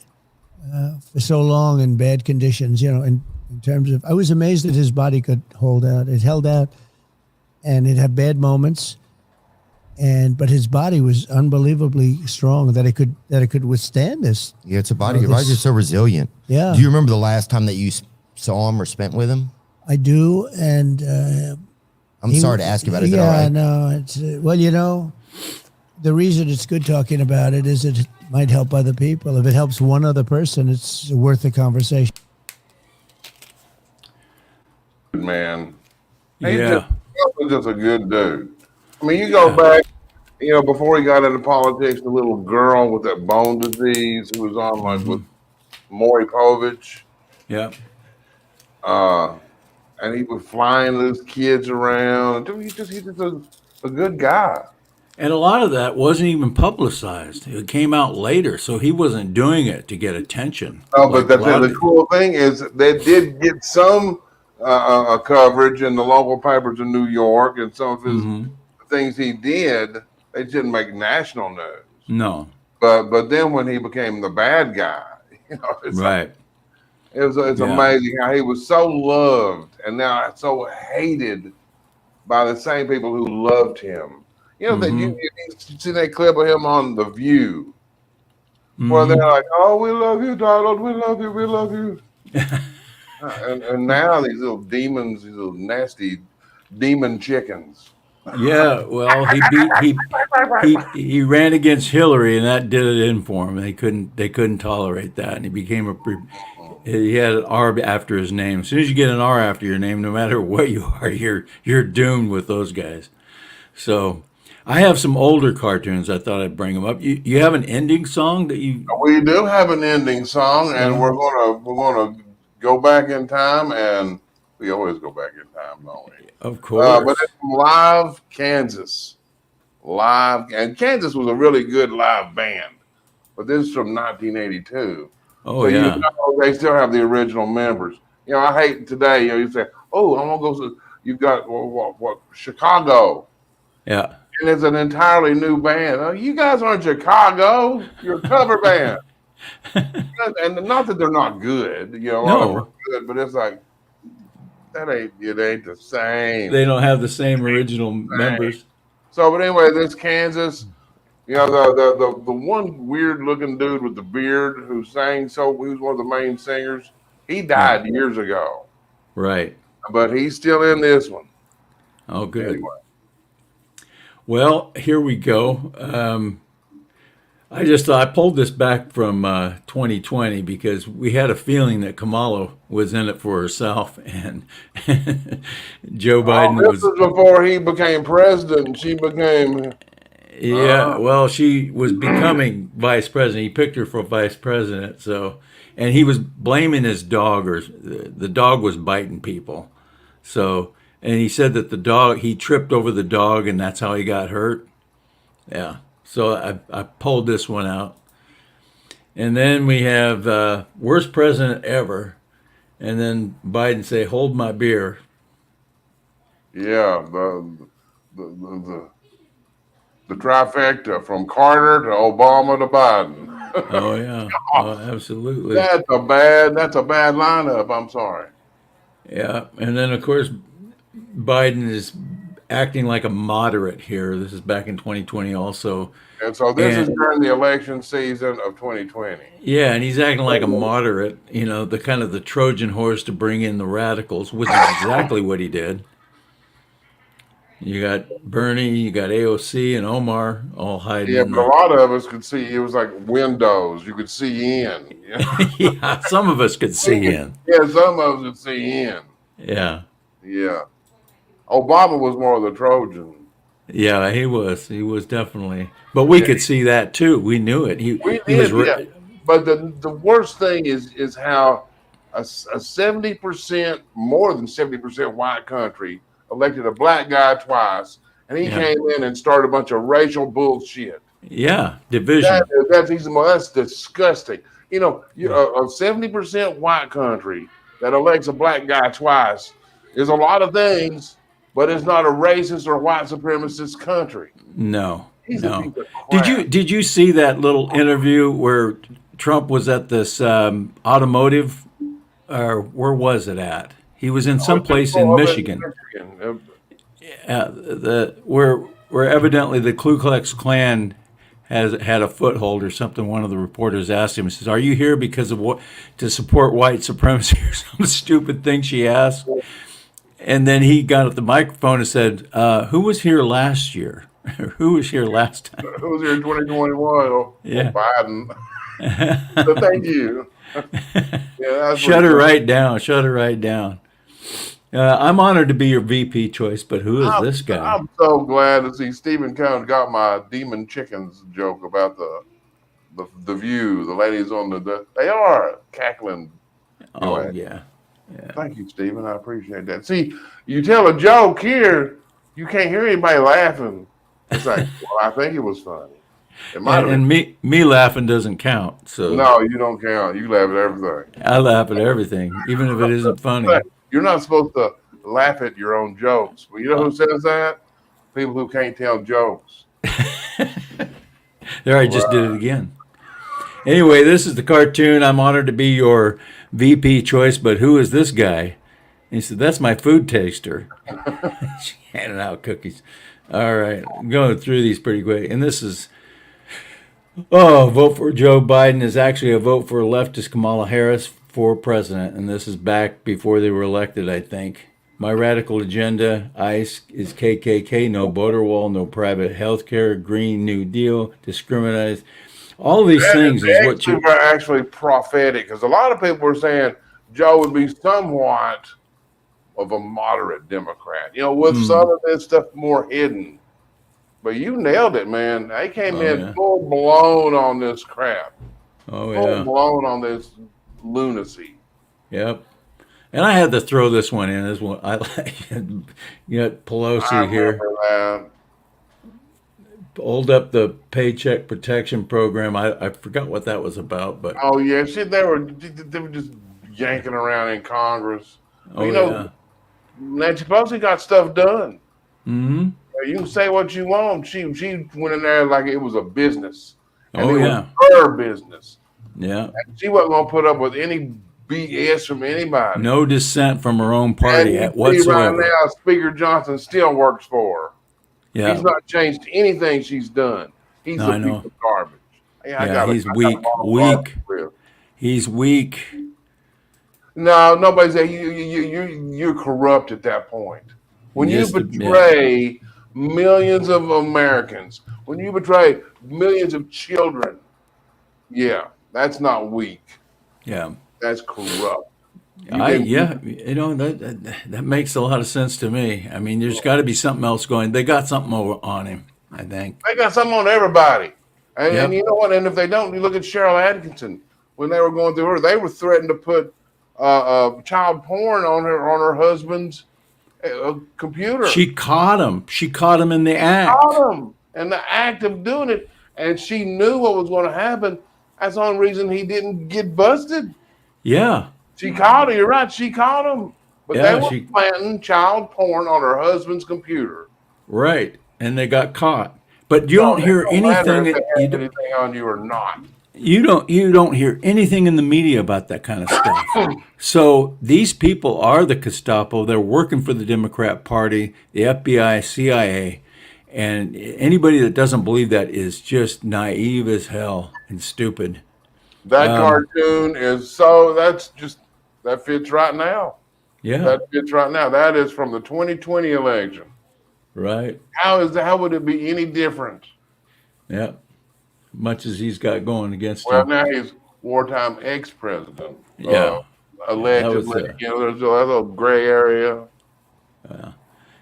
for so long in bad conditions, in terms of, I was amazed that his body could hold out. It held out and it had bad moments. But his body was unbelievably strong that it could withstand this. Yeah, it's a body. Your body's just so resilient. Yeah. Do you remember the last time that you saw him or spent with him? I do. And I'm sorry to ask you about it. Is yeah, that all right? no, it's, well, the reason it's good talking about it is it might help other people. If it helps one other person, it's worth the conversation. Man. Yeah. He's just a good dude. I mean, you go back, before he got into politics, the little girl with that bone disease who was on like with Maury Povich. Yeah. And he was flying those kids around. He's just a good guy. And a lot of that wasn't even publicized. It came out later, so he wasn't doing it to get attention. Oh, but the cool thing is they did get some coverage in the local papers in New York, and some of his things he did, they didn't make national news. No. But then when he became the bad guy, it's right. It's amazing how he was so loved and now so hated by the same people who loved him. That you see that clip of him on The View, where they're like, "Oh, we love you, Donald. We love you. We love you." and now these little demons, these little nasty demon chickens. Yeah, well, he ran against Hillary, and that did it in for him. They couldn't tolerate that, and he became he had an R after his name. As soon as you get an R after your name, no matter what you are, you're doomed with those guys. So I have some older cartoons. I thought I'd bring them up. You have an ending song that you? We do have an ending song, and we're gonna go back in time, and we always go back in time, don't we? Of course. But it's live Kansas. And Kansas was a really good live band. But this is from 1982. Oh, so yeah. They still have the original members. I hate today, you say, oh, I'm going to go to, you've got, what, Chicago. Yeah. And it's an entirely new band. Oh, you guys aren't Chicago. You're a cover band. And not that they're not good. All of them are good, but it's like, it ain't the same. They don't have the same original members. So, but anyway, this Kansas, the one weird looking dude with the beard who sang, he was one of the main singers. He died years ago. Right. But he's still in this one. Oh, good. Anyway. Well, here we go. I pulled this back from 2020 because we had a feeling that Kamala was in it for herself, and Joe Biden this was before he became president. She became. Yeah, well, she was becoming vice president. He picked her for vice president. So, and he was blaming his dog, or the dog was biting people. So, and he said that he tripped over the dog, and that's how he got hurt. Yeah. So I pulled this one out. And then we have worst president ever. And then Biden say, hold my beer. Yeah, the trifecta from Carter to Obama to Biden. Oh, yeah. Oh, absolutely. That's a bad lineup. I'm sorry. Yeah. And then, of course, Biden is acting like a moderate here. This is back in 2020 also. And so this is during the election season of 2020. Yeah, and he's acting like a moderate, the kind of the Trojan horse to bring in the radicals, which is exactly what he did. You got Bernie, you got AOC and Omar all hiding. Yeah, but a lot of us could see, it was like windows. You could see in. Yeah, some of us could see in. Yeah, some of us could see in. Yeah. Yeah. Obama was more of the Trojan. Yeah, he was. He was definitely. But we could see that too. We knew it. He was. Yeah. But the worst thing is how a 70%, more than 70% white country elected a black guy twice, and he came in and started a bunch of racial bullshit. Yeah, division. That's disgusting. A 70% white country that elects a black guy twice is a lot of things, but it's not a racist or white supremacist country. No. Did you see that little interview where Trump was at this automotive, or where was it at? He was in some place in Michigan. Where evidently the Ku Klux Klan has had a foothold or something. One of the reporters asked him, he says, "Are you here because of what, to support white supremacy," or some stupid thing she asked? And then he got at the microphone and said, "Who was here last year? Who was here last time? Who was here in 2021? Yeah. Biden." So thank you. Yeah, Shut her right down. Shut her right down. I'm honored to be your VP choice, but who is this guy? I'm so glad to see Stephen Cohn got my demon chickens joke about the view. The ladies on they are cackling. Oh, yeah. Thank you, Stephen. I appreciate that. See, you tell a joke here, you can't hear anybody laughing. It's like, well, I think it was funny. And me laughing doesn't count. So no, you don't count. You laugh at everything. I laugh at everything, even if it isn't funny. You're not supposed to laugh at your own jokes. But you know who says that? People who can't tell jokes. There, I just did it again. Anyway, this is the cartoon. I'm honored to be your VP choice, but who is this guy? And he said, "That's my food taster." She handed out cookies. All right, I'm going through these pretty quick. And this is, vote for Joe Biden is actually a vote for leftist Kamala Harris for president. And this is back before they were elected, I think. My radical agenda, ICE, is KKK, no border wall, no private health care, Green New Deal, discriminate. All these things is what you are actually prophetic, because a lot of people were saying Joe would be somewhat of a moderate Democrat, with some of this stuff more hidden. But you nailed it, man. They came in full blown on this crap. Oh, full blown on this lunacy. Yep. And I had to throw this one in as well. You got Pelosi here. Hold up the Paycheck Protection Program. I forgot what that was about, but oh yeah, they were just yanking around in Congress. Nancy Pelosi got stuff done. Mm-hmm. You can say what you want. She went in there like it was a business. And it was her business. Yeah. And she wasn't gonna put up with any BS from anybody. No dissent from her own party whatsoever. Right now, Speaker Johnson still works for her. Yeah. He's not changed anything she's done. He's a piece of garbage. He's weak. He's weak. No, nobody's saying you're corrupt at that point. When you betray millions of Americans, when you betray millions of children, that's not weak. Yeah. That's corrupt. That makes a lot of sense to me. I mean, there's got to be something else going. They got something on him, I think. They got something on everybody. And you know what? And if they don't, you look at Cheryl Atkinson. when they were going through her, they were threatening to put child porn on her husband's computer. She caught him. She caught him in the act. Caught him in the act of doing it, and she knew what was going to happen. That's the only reason he didn't get busted. Yeah. She caught him. You're right. She caught him. But Yeah, they were planting child porn on her husband's computer. Right. And they got caught. But you don't hear anything. Anything on you or not. You don't hear anything in the media about that kind of stuff. So these people are the Gestapo. They're working for the Democrat Party, the FBI, CIA, and anybody that doesn't believe that is just naive as hell and stupid. That cartoon is that fits right now. Yeah. That fits right now. That is from the 2020 election. Right. How would it be any different? Yeah. Much as he's got going against Well, him. now he's wartime ex-president. Yeah. Allegedly, there's a little gray area.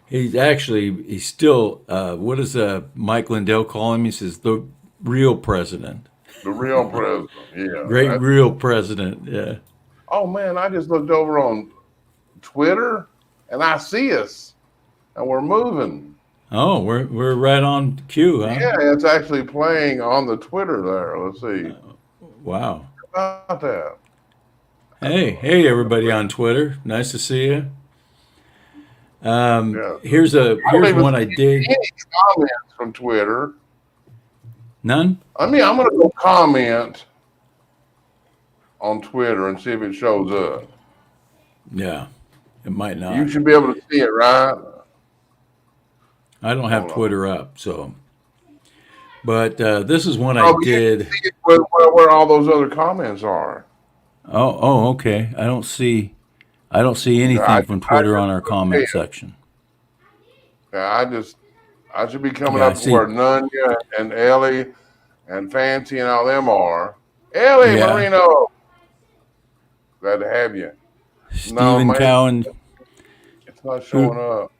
He's still, what does Mike Lindell call him? He says, the real president. The real president, yeah. Real president, yeah. Oh, man, I just looked over on Twitter, and I see us, and we're moving. Oh, we're right on cue, huh? Yeah, it's actually playing on the Twitter there. Let's see. Wow. How about that? Hey, everybody on Twitter. Nice to see you. Here's one I did. Any comments from Twitter? None? I'm going to go comment on Twitter and see if it shows up. Yeah, it might not. You should be able to see it, right? I don't have Twitter up, so. But this is one I did. See where all those other comments are. Oh, okay. I don't see anything from Twitter on our comment section. Yeah, I should be coming up to where Nunya and Ellie and Fancy and all them are. Ellie Marino, glad to have you. Stephen Cowan. It's not showing up.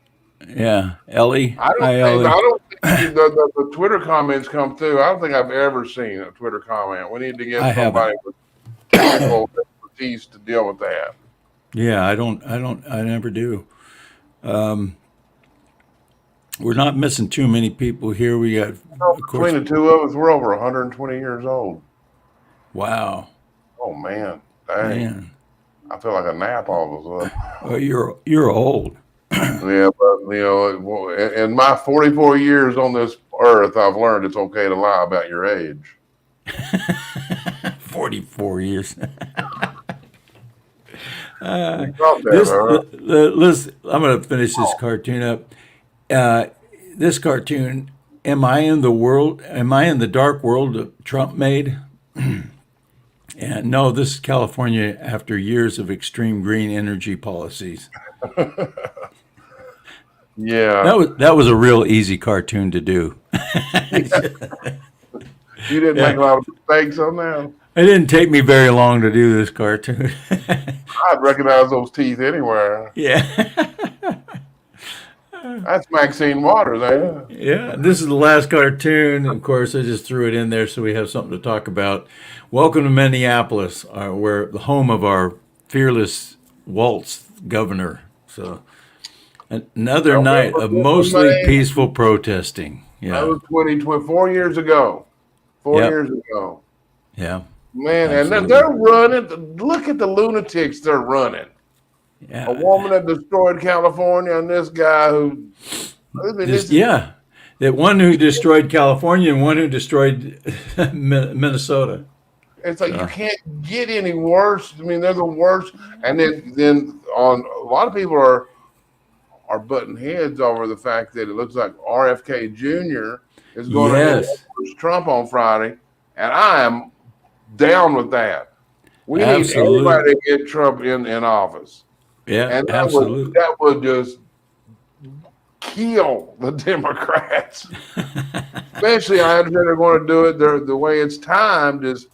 Yeah, Ellie. I don't think the Twitter comments come through. I don't think I've ever seen a Twitter comment. We need to get somebody with technical expertise to deal with that. Yeah, I never do. We're not missing too many people here. We got between the two of us, we're over 120 years old. Wow. Oh man, dang. Man. I feel like a nap all of a sudden. Well, you're old. Yeah, but in my 44 years on this earth, I've learned it's okay to lie about your age. 44 years. I'm going to finish this cartoon up. This cartoon, am I in the dark world that Trump made? And no, this is California after years of extreme green energy policies. Yeah. That was a real easy cartoon to do. You didn't make a lot of mistakes on that. It didn't take me very long to do this cartoon. I'd recognize those teeth anywhere. Yeah. That's Maxine Waters, ain't it? Yeah. This is the last cartoon. Of course, I just threw it in there so we have something to talk about. Welcome to Minneapolis, where the home of our fearless waltz governor. So another night of mostly peaceful protesting. Yeah. That was 4 years ago. 4 years ago. Yeah. Man, absolutely. And they're running. Look at the lunatics they're running. Yeah. A woman that destroyed California and this guy who... That one who destroyed California and one who destroyed Minnesota. It's like you can't get any worse. I mean, they're the worst. And then on a lot of people are butting heads over the fact that it looks like RFK Jr. is going to push Trump on Friday, and I am down with that. We need everybody to get Trump in office. Yeah, and absolutely. That would just kill the Democrats. Especially, I understand they're going to do it. The way it's timed is,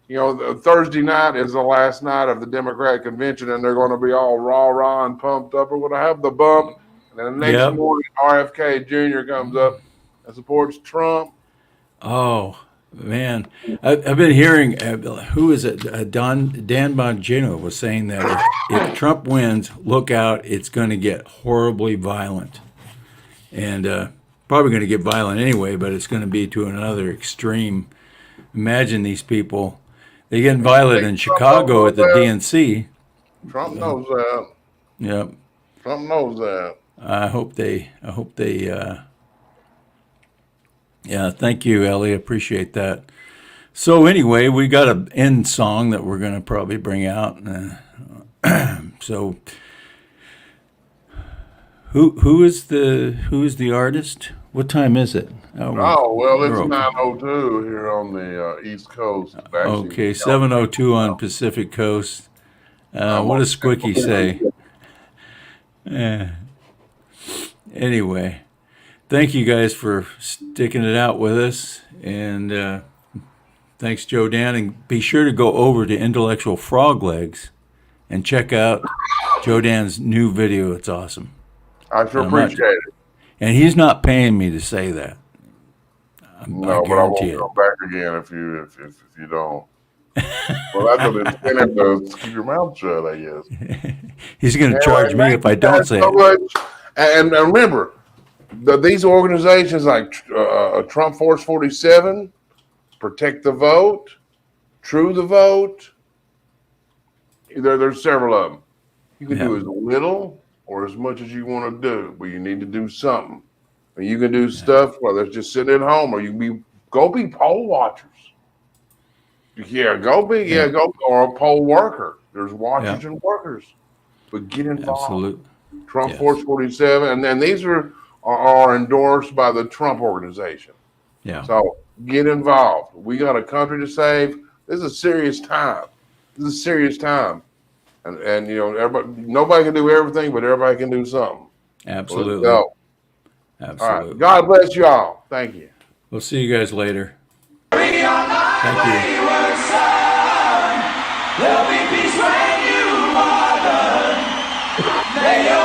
the Thursday night is the last night of the Democrat convention, and they're going to be all rah and pumped up. We're going to have the bump, and then the next morning, RFK Jr. comes up and supports Trump. Oh, Man, I've been hearing, who is it? Dan Bongino was saying that if Trump wins, look out, it's going to get horribly violent. And probably going to get violent anyway, but it's going to be to another extreme. Imagine these people. They get violent in Chicago at the DNC. Trump knows that. Yep. Trump knows that. I hope they, yeah, thank you, Ellie. Appreciate that. So anyway, we got an end song that we're going to probably bring out. So who is the artist? What time is it? Oh, well, it's 9:02 here on the East Coast. Okay, 7:02 on Pacific Coast. What does Squicky say? Anyway, thank you guys for sticking it out with us, and thanks, Joe Dan. And be sure to go over to Intellectual Frog Legs and check out Joe Dan's new video. It's awesome. I sure appreciate it. And he's not paying me to say that. No, but I won't come back again if you don't. Well, that's what it's going to keep your mouth shut, I guess. He's going to charge me if I don't say it. And remember, these organizations like Trump Force 47, Protect the Vote, True the Vote, there's several of them. You can do as little or as much as you want to do, but you need to do something. And you can do stuff, whether it's just sitting at home or you can go be poll watchers. Go or a poll worker. There's watchers and workers, but get involved. Absolutely. Trump Force 47, and then these are endorsed by the Trump organization. Yeah. So get involved. We got a country to save. This is a serious time. And you know, nobody can do everything, but everybody can do something. Absolutely. Let's go. Absolutely. All right. God bless you all. Thank you. We'll see you guys later. Thank you. There'll be peace when you are done. May your